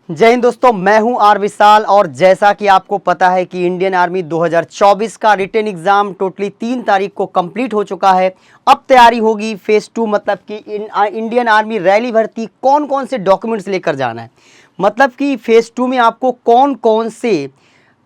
जय हिंद दोस्तों, मैं हूं आर विशाल। और जैसा कि आपको पता है कि इंडियन आर्मी 2024 का रिटन एग्जाम टोटली 3 तारीख को कंप्लीट हो चुका है। अब तैयारी होगी फेज 2, मतलब कि इंडियन आर्मी रैली भर्ती कौन कौन से डॉक्यूमेंट्स लेकर जाना है, मतलब कि फेज 2 में आपको कौन कौन से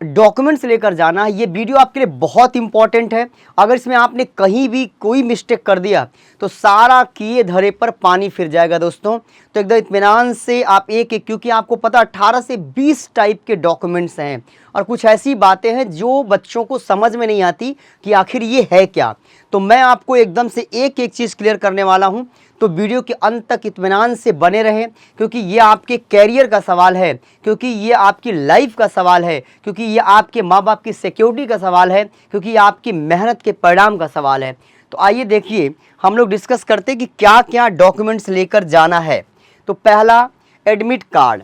डॉक्यूमेंट्स लेकर जाना है। ये वीडियो आपके लिए बहुत इंपॉर्टेंट है। अगर इसमें आपने कहीं भी कोई मिस्टेक कर दिया तो सारा किए धरे पर पानी फिर जाएगा दोस्तों। तो एकदम इत्मीनान से आप एक एक, क्योंकि आपको पता 18 से 20 टाइप के डॉक्यूमेंट्स हैं और कुछ ऐसी बातें हैं जो बच्चों को समझ में नहीं आती कि आखिर ये है क्या। तो मैं आपको एकदम से एक एक चीज़ क्लियर करने वाला हूँ। तो वीडियो के अंत तक इत्मीनान से बने रहें, क्योंकि ये आपके कैरियर का सवाल है, क्योंकि ये आपकी लाइफ का सवाल है, क्योंकि ये आपके माँ बाप की सिक्योरिटी का सवाल है, क्योंकि ये आपकी मेहनत के परिणाम का सवाल है। तो आइए देखिए, हम लोग डिस्कस करते हैं कि क्या क्या डॉक्यूमेंट्स लेकर जाना है। तो पहला, एडमिट कार्ड।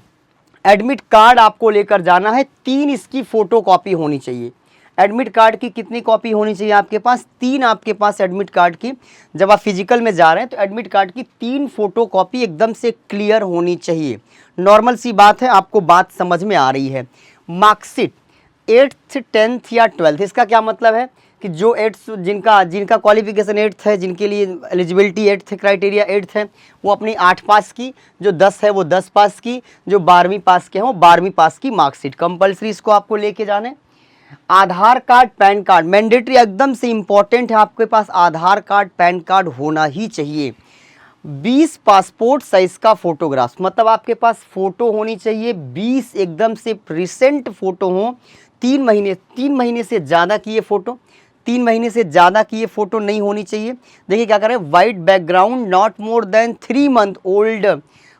एडमिट कार्ड आपको लेकर जाना है। 3 इसकी फ़ोटो कॉपी होनी चाहिए। एडमिट कार्ड की कितनी कॉपी होनी चाहिए आपके पास? 3 आपके पास एडमिट कार्ड की। जब आप फिजिकल में जा रहे हैं तो एडमिट कार्ड की 3 फोटो कॉपी एकदम से क्लियर होनी चाहिए। नॉर्मल सी बात है, आपको बात समझ में आ रही है। मार्कशीट 8th 10th या 12th, इसका क्या मतलब है कि जो 8th जिनका क्वालिफिकेशन 8th है, जिनके लिए एलिजिबिलिटी 8th क्राइटेरिया 8th है, वो अपनी 8 पास की, जो 10 है वो 10 पास की, जो 12वीं पास के हैं वो 12वीं पास की मार्कशीट कंपलसरी इसको आपको लेके जाने। आधार कार्ड, पैन कार्ड मैंडेटरी, एकदम से इंपॉर्टेंट है। आपके पास आधार कार्ड, पैन कार्ड होना ही चाहिए। 20 पासपोर्ट साइज का फोटोग्राफ, मतलब आपके पास फोटो होनी चाहिए 20 एकदम से रिसेंट फोटो हो। 3 महीने से ज़्यादा की ये फोटो, 3 महीने से ज़्यादा की ये फोटो नहीं होनी चाहिए। देखिए क्या करें, white background, not more than 3 month old,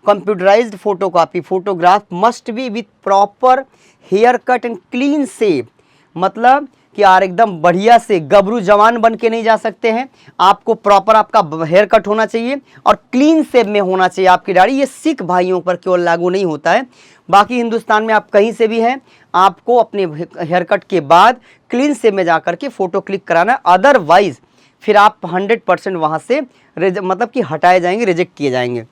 computerised photo copy, photograph must be with proper hair cut and clean shave. मतलब कि यार एकदम बढ़िया से गबरू जवान बन के नहीं जा सकते हैं, आपको प्रॉपर आपका हेयर कट होना चाहिए और क्लीन शेव में होना चाहिए आपकी दाढ़ी। ये सिख भाइयों पर केवल लागू नहीं होता है, बाकी हिंदुस्तान में आप कहीं से भी हैं, आपको अपने हेयर कट के बाद क्लीन शेव में जाकर के फ़ोटो क्लिक कराना है। अदरवाइज फिर आप 100% वहाँ से मतलब कि हटाए जाएंगे, रिजेक्ट किए जाएंगे।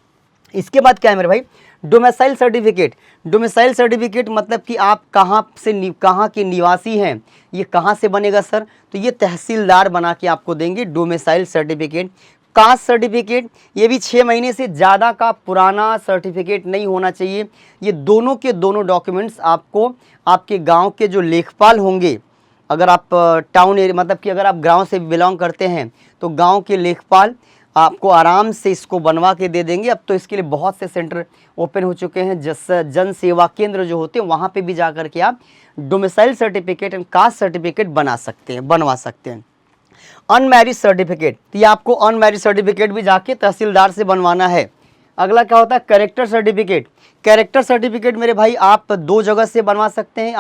इसके बाद क्या है मेरे भाई, डोमिसाइल सर्टिफिकेट। डोमिसाइल सर्टिफिकेट मतलब कि आप कहाँ के निवासी हैं। ये कहाँ से बनेगा सर? तो ये तहसीलदार बना के आपको देंगे डोमिसाइल सर्टिफिकेट। कास्ट सर्टिफिकेट, ये भी 6 महीने से ज़्यादा का पुराना सर्टिफिकेट नहीं होना चाहिए। ये दोनों के दोनों डॉक्यूमेंट्स आपको आपके गाँव के जो लेखपाल होंगे, अगर आप टाउन एरिया मतलब कि अगर आप गाँव से बिलोंग करते हैं तो गाँव के लेखपाल आपको आराम से इसको बनवा के दे देंगे। अब तो इसके लिए बहुत से सेंटर ओपन हो चुके हैं, जन सेवा केंद्र जो होते हैं वहाँ पे भी जा कर के आप domicile certificate and caste certificate बनवा सकते हैं। अनमैरिज सर्टिफिकेट, तो ये आपको अनमैरिज सर्टिफिकेट भी जाके तहसीलदार से बनवाना है। अगला क्या होता है, कैरेक्टर सर्टिफिकेट। कैरेक्टर सर्टिफिकेट मेरे भाई आप 2 जगह से बनवा सकते हैं।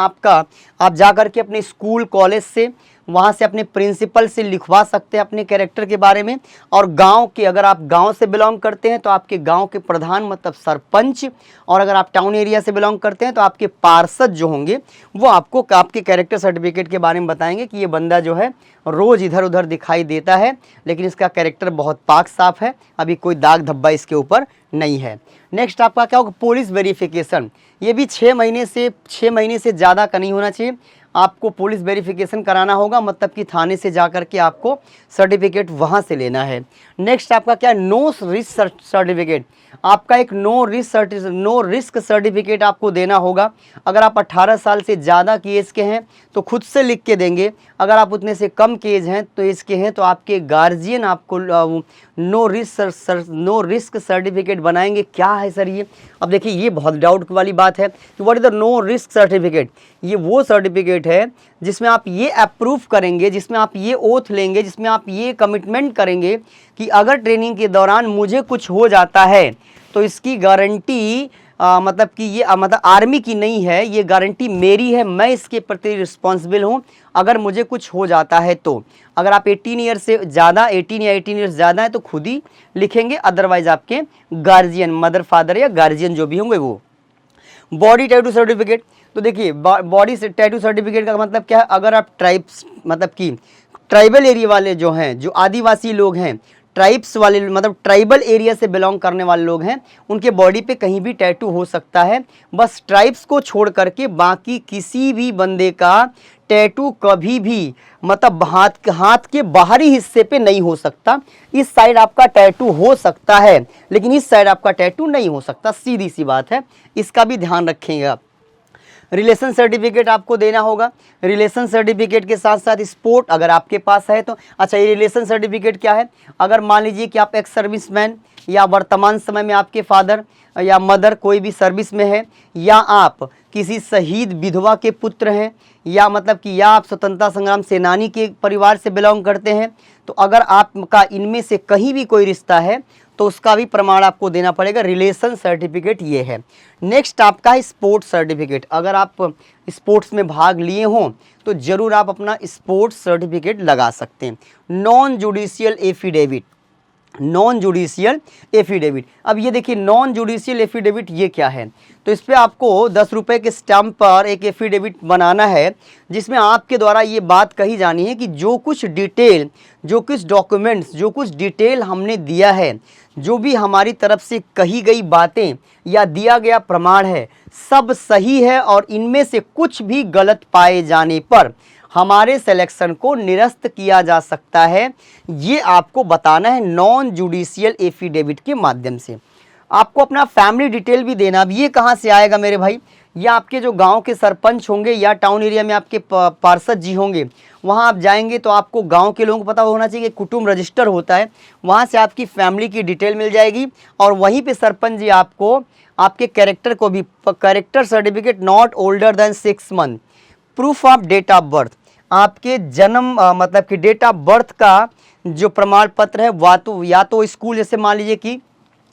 आप जा कर के अपने स्कूल कॉलेज से, वहाँ से अपने प्रिंसिपल से लिखवा सकते हैं अपने कैरेक्टर के बारे में। और गांव के, अगर आप गांव से बिलोंग करते हैं तो आपके गांव के प्रधान मतलब सरपंच, और अगर आप टाउन एरिया से बिलोंग करते हैं तो आपके पार्षद जो होंगे वो आपको आपके कैरेक्टर सर्टिफिकेट के बारे में बताएंगे कि ये बंदा जो है रोज़ इधर उधर दिखाई देता है, लेकिन इसका कैरेक्टर बहुत पाक साफ है, अभी कोई दाग धब्बा इसके ऊपर नहीं है। नेक्स्ट आपका क्या होगा, पुलिस वेरिफिकेशन। ये भी 6 महीने से ज़्यादा का नहीं होना चाहिए। आपको पुलिस वेरिफिकेशन कराना होगा, मतलब कि थाने से जाकर के आपको सर्टिफिकेट वहाँ से लेना है। नेक्स्ट आपका क्या, नो रिस्क सर्टिफिकेट। आपका एक नो रिस्क सर्टिफिकेट आपको देना होगा। अगर आप 18 साल से ज़्यादा की एज के हैं तो खुद से लिख के देंगे, अगर आप उतने से कम के एज हैं तो एज के हैं तो आपके गार्जियन आपको नो रिस्क सर्टिफिकेट बनाएंगे। क्या है सर ये? अब देखिए ये बहुत डाउट वाली बात है कि what is the no risk certificate. ये वो सर्टिफिकेट है जिसमें आप ये अप्रूव करेंगे, जिसमें आप ये ओथ लेंगे, जिसमें आप ये कमिटमेंट करेंगे कि अगर ट्रेनिंग के दौरान मुझे कुछ हो जाता है तो इसकी गारंटी मतलब कि ये मतलब आर्मी की नहीं है, ये गारंटी मेरी है, मैं इसके प्रति रिस्पॉन्सिबल हूँ अगर मुझे कुछ हो जाता है तो। अगर आप 18 ईयर से ज़्यादा 18 या 18 ईयर ज़्यादा है तो खुद ही लिखेंगे, अदरवाइज आपके गार्जियन, मदर फादर या गार्जियन जो भी होंगे वो। बॉडी टैटू सर्टिफिकेट, तो देखिए बॉडी टैटू सर्टिफिकेट का मतलब क्या है, अगर आप ट्राइबल एरिया वाले जो हैं, जो आदिवासी लोग हैं, ट्राइब्स वाले मतलब ट्राइबल एरिया से बिलोंग करने वाले लोग हैं, उनके बॉडी पे कहीं भी टैटू हो सकता है। बस ट्राइब्स को छोड़ करके बाकी किसी भी बंदे का टैटू कभी भी मतलब हाथ के बाहरी हिस्से पे नहीं हो सकता। इस साइड आपका टैटू हो सकता है लेकिन इस साइड आपका टैटू नहीं हो सकता, सीधी सी बात है, इसका भी ध्यान रखिएगा। रिलेशन सर्टिफिकेट आपको देना होगा। रिलेशन सर्टिफिकेट के साथ साथ स्पोर्ट अगर आपके पास है तो अच्छा, ये रिलेशन सर्टिफिकेट क्या है? अगर मान लीजिए कि आप एक्स सर्विसमैन या वर्तमान समय में आपके फादर या मदर कोई भी सर्विस में है, या आप किसी शहीद विधवा के पुत्र हैं, या मतलब कि या आप स्वतंत्रता संग्राम सेनानी के परिवार से बिलोंग करते हैं, तो अगर आपका इनमें से कहीं भी कोई रिश्ता है तो उसका भी प्रमाण आपको देना पड़ेगा। रिलेशन सर्टिफिकेट ये है। नेक्स्ट आपका है स्पोर्ट्स सर्टिफिकेट। अगर आप स्पोर्ट्स में भाग लिए हों तो ज़रूर आप अपना स्पोर्ट्स सर्टिफिकेट लगा सकते हैं। Non judicial affidavit, non judicial affidavit. अब ये देखिए नॉन जुडिशियल एफिडेविट ये क्या है? तो इस पर आपको 10 रुपये के स्टैम्प पर एक एफिडेविट बनाना है जिसमें आपके द्वारा ये बात कही जानी है कि जो कुछ डिटेल, जो कुछ डॉक्यूमेंट्स, जो कुछ डिटेल हमने दिया है, जो भी हमारी तरफ से कही गई बातें या दिया गया प्रमाण है, सब सही है और इनमें से कुछ भी गलत पाए जाने पर हमारे सिलेक्शन को निरस्त किया जा सकता है। ये आपको बताना है नॉन जुडिशियल एफिडेविट के माध्यम से। आपको अपना फैमिली डिटेल भी देना। अब ये कहाँ से आएगा मेरे भाई? या आपके जो गांव के सरपंच होंगे या टाउन एरिया में आपके पार्षद जी होंगे, वहाँ आप जाएंगे तो आपको गांव के लोगों को पता होना चाहिए कि कुटुंब रजिस्टर होता है, वहाँ से आपकी फैमिली की डिटेल मिल जाएगी और वहीं पे सरपंच जी आपको आपके कैरेक्टर को भी, character certificate not older than 6 month, proof of date of birth, आपके जन्म मतलब कि डेट ऑफ बर्थ का जो प्रमाण पत्र है, या तो स्कूल, जैसे मान लीजिए कि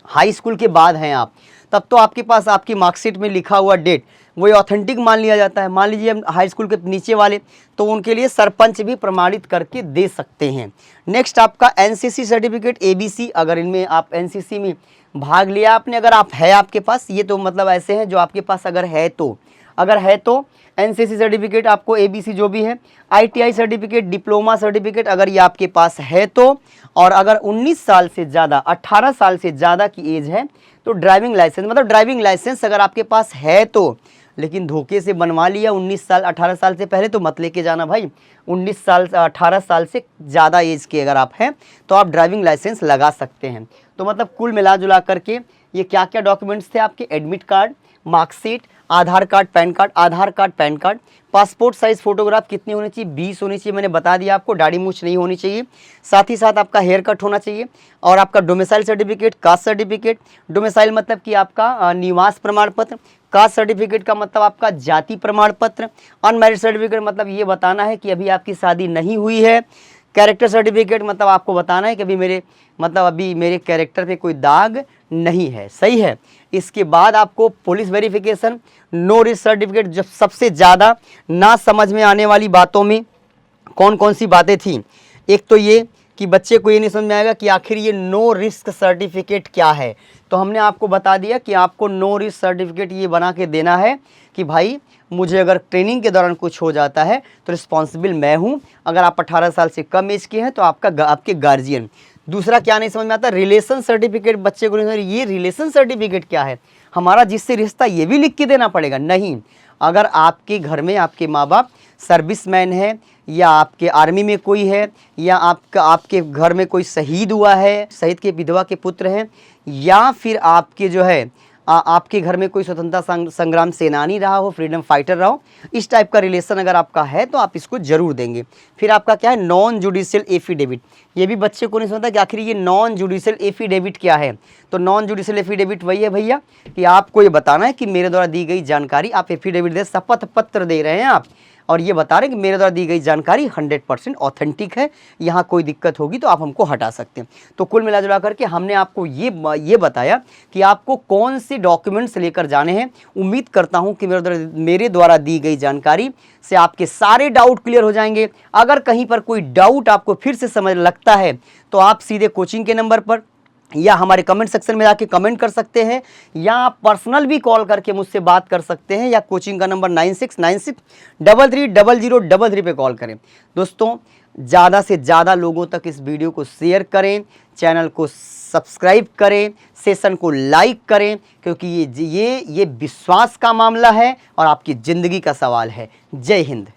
हाई स्कूल के बाद हैं आप, तब तो आपके पास आपकी मार्कशीट में लिखा हुआ डेट वही ऑथेंटिक मान लिया जाता है। मान लीजिए हम हाई स्कूल के नीचे वाले, तो उनके लिए सरपंच भी प्रमाणित करके दे सकते हैं। नेक्स्ट आपका एनसीसी सर्टिफिकेट, एबीसी, अगर इनमें आप एनसीसी में भाग लिया आपने, अगर आप है आपके पास, ये तो मतलब ऐसे हैं जो आपके पास अगर है तो एनसीसी सर्टिफिकेट आपको, एबीसी जो भी है, आईटीआई सर्टिफिकेट, डिप्लोमा सर्टिफिकेट अगर ये आपके पास है तो, और अगर 19 साल से ज़्यादा, 18 साल से ज़्यादा की एज है तो ड्राइविंग लाइसेंस, मतलब ड्राइविंग लाइसेंस अगर आपके पास है तो, लेकिन धोखे से बनवा लिया 19 साल 18 साल से पहले तो मत लेके जाना भाई। 19 साल 18 साल से ज़्यादा एज के अगर आप हैं तो आप ड्राइविंग लाइसेंस लगा सकते हैं। तो मतलब कुल मिला जुला करके ये क्या क्या डॉक्यूमेंट्स थे आपके? Admit card, marksheet, Aadhaar card, PAN card, Aadhaar card, PAN card, passport size photograph कितनी होनी चाहिए? 20 होनी चाहिए, मैंने बता दिया आपको, दाढ़ी मूछ नहीं होनी चाहिए। साथ ही साथ आपका हेयर कट होना चाहिए और आपका domicile certificate, caste certificate, domicile मतलब कि आपका निवास प्रमाण पत्र, कास्ट सर्टिफिकेट का मतलब आपका जाति प्रमाण पत्र, अनमैरिड सर्टिफिकेट मतलब ये बताना है कि अभी आपकी शादी नहीं हुई है, कैरेक्टर सर्टिफिकेट मतलब आपको बताना है कि अभी मेरे कैरेक्टर पे कोई दाग नहीं है, सही है। इसके बाद आपको police verification, no risk certificate. जब सबसे ज़्यादा ना समझ में आने वाली बातों में कौन कौन सी बातें थी? एक तो ये कि बच्चे को ये नहीं समझ में आएगा कि आखिर ये नो रिस्क सर्टिफिकेट क्या है, तो हमने आपको बता दिया कि आपको नो रिस्क सर्टिफिकेट ये बना के देना है कि भाई मुझे अगर ट्रेनिंग के दौरान कुछ हो जाता है तो रिस्पॉन्सिबल मैं हूँ। अगर आप 18 साल से कम एज के हैं तो आपके गार्जियन। दूसरा क्या नहीं समझ में आता? रिलेशन सर्टिफिकेट बच्चे को नहीं समझ, ये रिलेशन सर्टिफिकेट क्या है? हमारा जिससे रिश्ता ये भी लिख के देना पड़ेगा? नहीं। अगर आपके घर में आपके माँ बाप सर्विसमैन है, या आपके आर्मी में कोई है, या आपके घर में कोई शहीद हुआ है, शहीद के विधवा के पुत्र हैं, या फिर आपके जो है आपके घर में कोई स्वतंत्रता संग्राम सेनानी रहा हो, फ्रीडम फाइटर रहा हो, इस टाइप का रिलेशन अगर आपका है तो आप इसको जरूर देंगे। फिर आपका क्या है? Non judicial affidavit. ये भी बच्चे को नहीं समझता कि आखिर ये नॉन जुडिशियल एफिडेविट क्या है। तो नॉन जुडिशियल एफिडेविट वही है भैया कि आपको ये बताना है कि मेरे द्वारा दी गई जानकारी, आप एफिडेविट दे, शपथ पत्र दे रहे हैं आप, और ये बता रहे हैं कि मेरे द्वारा दी गई जानकारी 100% ऑथेंटिक है, यहाँ कोई दिक्कत होगी तो आप हमको हटा सकते हैं। तो कुल मिला जुला करके हमने आपको ये बताया कि आपको कौन से डॉक्यूमेंट्स लेकर जाने हैं। उम्मीद करता हूँ कि मेरे द्वारा दी गई जानकारी से आपके सारे डाउट क्लियर हो जाएंगे। अगर कहीं पर कोई डाउट आपको फिर से समझ लगता है तो आप सीधे कोचिंग के नंबर पर या हमारे कमेंट सेक्शन में जाके कमेंट कर सकते हैं, या आप पर्सनल भी कॉल करके मुझसे बात कर सकते हैं, या कोचिंग का नंबर 9696330033 पे कॉल करें। दोस्तों ज़्यादा से ज़्यादा लोगों तक इस वीडियो को शेयर करें, चैनल को सब्सक्राइब करें, सेशन को लाइक करें, क्योंकि ये विश्वास का मामला है और आपकी ज़िंदगी का सवाल है। जय हिंद।